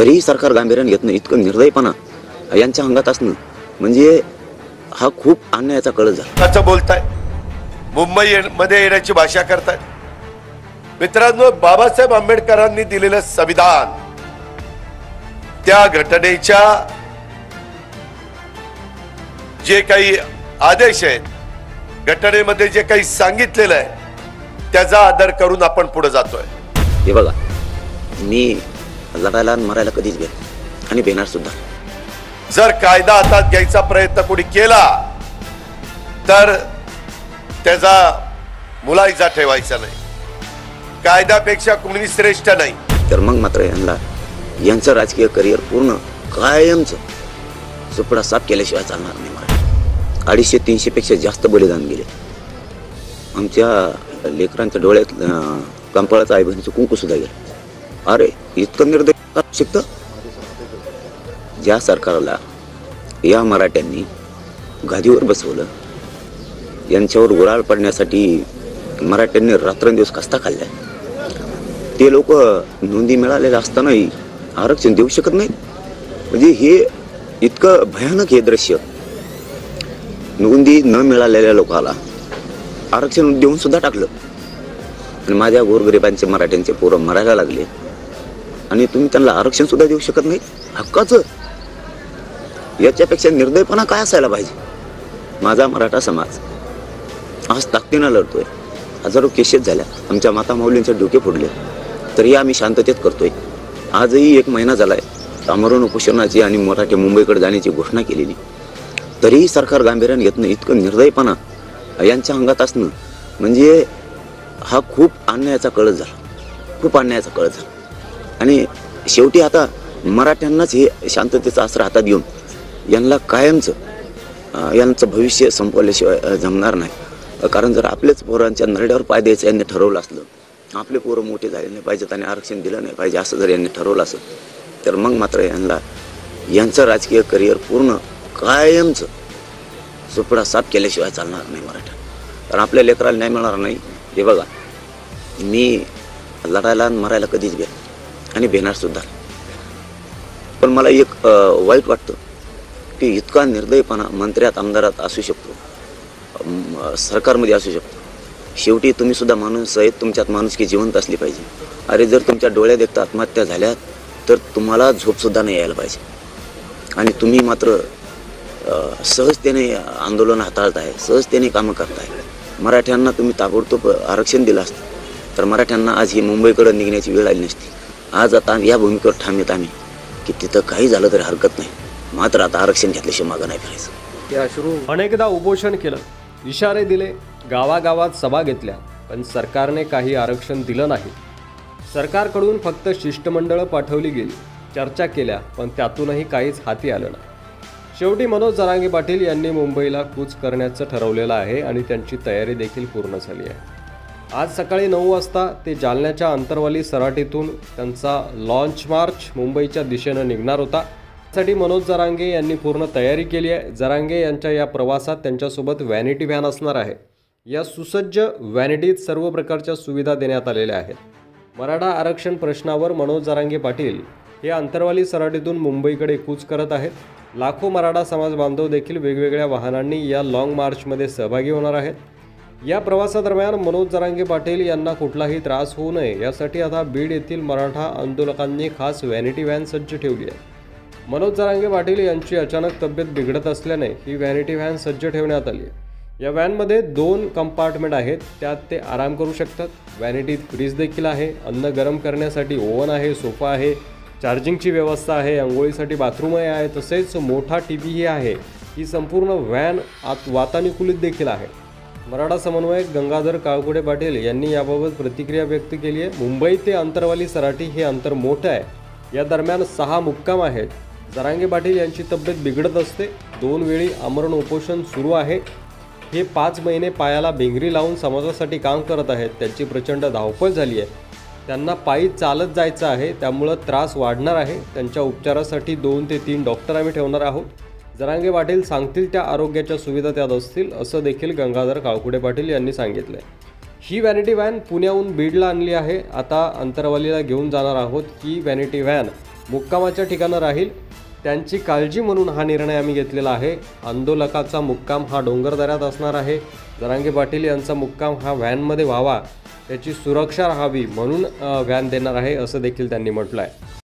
तरीही सरकार गांभीर्याने घेत नाही. इतकं निर्दयपणा यांच्या अंगात असणं म्हणजे हा खूप अन्यायाचा कळस झाला. कसं बोलताय, मुंबई मध्ये येण्याची भाषा करताय. मित्रांनो, बाबासाहेब आंबेडकरांनी दिलेलं संविधान, त्या घटनेच्या जे काही आदेश आहेत, घटनेमध्ये जे काही सांगितलेलं आहे त्याचा आदर करून आपण पुढे जातोय. हे बघा, मी लढायला आणि मरायला कधीच भेट आणि भेटणार सुद्धा. जर कायदा हातात घ्यायचा प्रयत्न कोणी केला तर त्याचा मुलायजा ठेवायचा नाही. कायद्यापेक्षा कोणी श्रेष्ठ नाही. तर मग मात्र यांचं राजकीय करिअर पूर्ण कायमचं सुपडा साफ केल्याशिवाय चालणार नाही. मला 250-300 पेक्षा जास्त बलिदान गेले. आमच्या लेकरांच्या डोळ्यात कंपाळाचं आई बहिणीचं कुंकू सुद्धा गेलं. अरे इतकं निर्दय शिकतं. ज्या सरकारला या मराठ्यांनी गादीवर बसवलं, यांच्यावर गुराळ पडण्यासाठी मराठ्यांनी रात्रंदिवस कष्टा खाल्ल्या, ते लोक नोंदी मिळालेल्या असतानाही आरक्षण देऊ शकत नाहीत. म्हणजे हे इतकं भयानक हे दृश्य. नोंदी न मिळालेल्या लोकाला आरक्षण देऊन सुद्धा टाकलं आणि माझ्या गोरगरिबांचे मराठ्यांचे पोरं मरायला लागले आणि तुम्ही त्यांना आरक्षण सुद्धा देऊ शकत नाही हक्काचं. याच्यापेक्षा निर्दयपणा काय असायला पाहिजे. माझा मराठा समाज आज ताकदीनं लढतोय. हजारो केसेस झाल्या, आमच्या माता माऊलींचे डोके फोडले, तरी आम्ही शांततेत करतोय. आजही 1 महिना झालाय आमरण उपोषणाची आणि मराठी मुंबईकडे जाण्याची घोषणा केलेली, तरीही सरकार गांभीर्याने घेत नाही. इतकं निर्दयपणा यांच्या अंगात असणं म्हणजे हा खूप अन्यायाचा कळस झाला. खूप अन्यायाचा कळस झाला. आणि शेवटी आता मराठ्यांनाच हे शांततेचा आसरा हातात घेऊन यांना कायमचं यांचं भविष्य संपवल्याशिवाय जमणार नाही. कारण जर आपलेच पोरांच्या नरड्यावर पाय द्यायचं यांनी ठरवलं असलं, आपले पोरं मोठे झाले नाही पाहिजेत आणि आरक्षण दिलं नाही पाहिजे असं जर यांनी ठरवलं असेल, तर मग मात्र यांचं राजकीय करिअर पूर्ण कायमचं सुपडा साफ केल्याशिवाय चालणार नाही मराठा. कारण आपल्या लेकराला न्याय मिळणार नाही. हे बघा, मी लढायला आणि मरायला कधीच भेट आणि भेटणार सुद्धा. पण मला एक वाईट वाटतं की इतका निर्दयपणा मंत्र्यात आमदारात असू शकतो, सरकारमध्ये असू शकतो. शेवटी तुम्ही सुद्धा माणूस आहेत, तुमच्यात माणुसकी जिवंत असली पाहिजे. अरे जर तुमच्या डोळ्यात एकदा आत्महत्या झाल्या तर तुम्हाला झोपसुद्धा नाही यायला पाहिजे. आणि तुम्ही मात्र सहजतेने आंदोलन हाताळताय, सहजतेने कामं करताय. मराठ्यांना तुम्ही ताबडतोब आरक्षण दिलं असतं तर मराठ्यांना आज ही मुंबईकडे निघण्याची वेळ आली नसती. आज आता या भूमिकेवर ठाम येत आम्ही की तिथं काही झालं तरी हरकत नाही, मात्र आता आरक्षण घेतल्याशिवाय मागं नाही फिरायचं. अनेकदा उपोषण केलं, इशारे दिले, गावागावात सभा घेतल्या, पण सरकारने काही आरक्षण दिलं नाही. सरकारकडून फक्त शिष्टमंडळं पाठवली गेली, चर्चा केल्या, पण त्यातूनही काहीच हाती आलं नाही. शेवटी मनोज जरांगे पाटील यांनी मुंबईला कूच करण्याचं ठरवलेलं आहे आणि त्यांची तयारी देखील पूर्ण झाली आहे. आज सकाळी 9 वाजता ते जालन्याच्या अंतरवाली सराटीतून त्यांचा लॉन्च मार्च मुंबईच्या दिशेनं निघणार होता. त्यासाठी मनोज जरांगे यांनी पूर्ण तयारी केली आहे. जरांगे यांच्या या प्रवासात त्यांच्यासोबत व्हॅनिटी व्हॅन असणार आहे. या सुसज्ज व्हॅनिटीत सर्व प्रकारच्या सुविधा देण्यात आलेल्या आहेत. मराठा आरक्षण प्रश्नावर मनोज जरांगे पाटील हे अंतरवाली सराटीतून मुंबईकडे कूच करत आहेत. लाखो मराठा समाज बांधव देखील वेगवेगळ्या वाहनांनी या लाँग मार्चमध्ये सहभागी होणार आहेत. या प्रवासादरम्यान मनोज जरांगे पाटील यांना कुठलाही त्रास होऊ नये यासाठी आता बीड येथील मराठा आंदोलकांनी खास व्हॅनिटी व्हॅन सज्ज ठेवली आहे. मनोज जरांगे पाटील यांची अचानक तब्येत बिघडत असल्याने ही व्हॅनिटी व्हॅन सज्ज ठेवण्यात आली आहे. या व्हॅनमध्ये 2 कंपार्टमेंट आहेत, त्यात ते आराम करू शकतात. व्हॅनिटीत फ्रीज देखील आहे, अन्न गरम करण्यासाठी ओव्हन आहे, सोफा आहे, चार्जिंगची व्यवस्था आहे, अंघोळीसाठी बाथरूमही आहे, तसेच मोठा टीव्हीही आहे. ही संपूर्ण व्हॅन वातानुकूलित देखील आहे. मराठा समन्वयक गंगाधर काळकुटे पाटील यांनी याबाबत प्रतिक्रिया व्यक्त केली आहे. मुंबई ते अंतरवाली सराटी हे अंतर मोठं आहे. या दरम्यान 6 मुक्काम आहेत. जरांगे पाटील यांची तब्येत बिघडत असते. 2 वेळी आमरण उपोषण सुरू आहे. हे 5 महिने पायाला भिंगरी लावून समाजासाठी काम करत आहेत. त्यांची प्रचंड धावपळ झाली आहे. त्यांना पायी चालत जायचं आहे, त्यामुळं त्रास वाढणार आहे. त्यांच्या उपचारासाठी 2 ते 3 डॉक्टर आम्ही ठेवणार आहोत. जरांगे पाटील सांगतील त्या आरोग्याच्या सुविधा त्यात असतील, असं देखील गंगाधर काळकुटे पाटील यांनी सांगितलं आहे. ही व्हॅनिटी व्हॅन पुण्याहून बीडला आणली आहे. आता अंतरवालीला घेऊन जाणार आहोत. ही व्हॅनिटी व्हॅन मुक्कामाच्या ठिकाणं राहील त्यांची काळजी म्हणून हा निर्णय आम्ही घेतलेला आहे. आंदोलकाचा मुक्काम हा डोंगरदऱ्यात असणार आहे. जरांगे पाटील यांचा मुक्काम हा व्हॅनमध्ये व्हावा, त्याची सुरक्षा राहावी म्हणून व्हॅन देणार आहे असं देखील त्यांनी म्हटलं आहे.